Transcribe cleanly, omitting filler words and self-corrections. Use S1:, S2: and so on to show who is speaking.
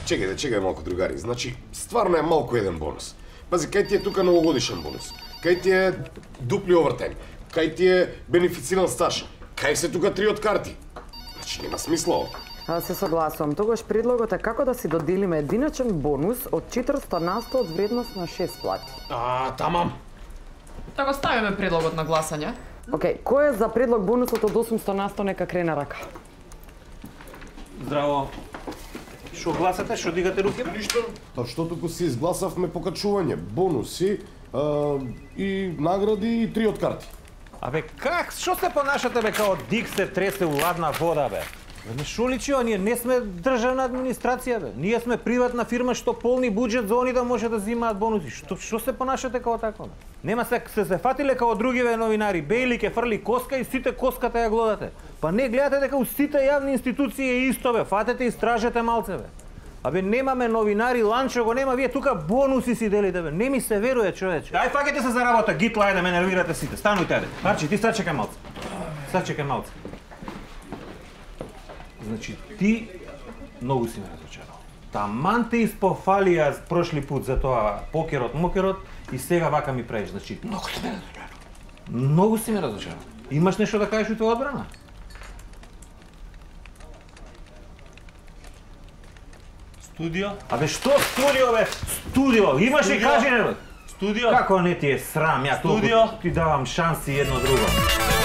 S1: Чекај малку, другари. Значи, стварно е малку еден бонус. Пази, кај ти е тука новогодишен бонус, кај ти е дупли овертајм, кај ти е бенефициран стаж, кај се тука 3 од карти. Значи, нема смисла ова.
S2: Се согласувам. Тогаш предлогот е како да си доделиме единачен бонус од 400% од вредност на 6 плати.
S1: Тамам.
S3: Да го ставиме предлогот на гласање.
S2: Океј, кој е за предлог бонусот од 800% нека крене рака?
S4: Здраво. Што гласате, што дигате руки?
S1: Ништо. Па што туку си изгласавме покачување, бонуси и награди и 3 од карти.
S4: Абе, как? Што се понашате бе као дик се тресе у ладна вода бе? Шо личи ова? Ние не сме државна администрација бе. Ние сме приватна фирма што полни буџет за они да може да земаат бонуси. Што се понашате као тако бе? Нема се фатиле као другиве новинари. Бејли ке фрли коска и сите коската ја гледате. Па не гледате дека у сите јавни институции е исто бе. Фатете и истражете малце бе. Абе немаме новинари, ланчо го нема, вие тука бонуси си делите бе. Не ми се веруе, човече. Ај фаќате се за работа, гитла, ајде ме нервирате сите. Станујте ајде. Арчи, ти сад чекај малце. Сад чекај малце. Значи ти многу си ме разочарал. Таман те испофалија прошли пут за тоа покерот и сега вака ми правиш. Значи многу си ме разочарал. Многу си ме разочарал. Имаш нешто да кажеш у твоја одбрана?
S5: Студио?
S4: Абе што студио бе? Студио! Имаш и кажи не бе?
S5: Студио?
S4: Како не ти е срам, ја толку ти давам шанси едно друго.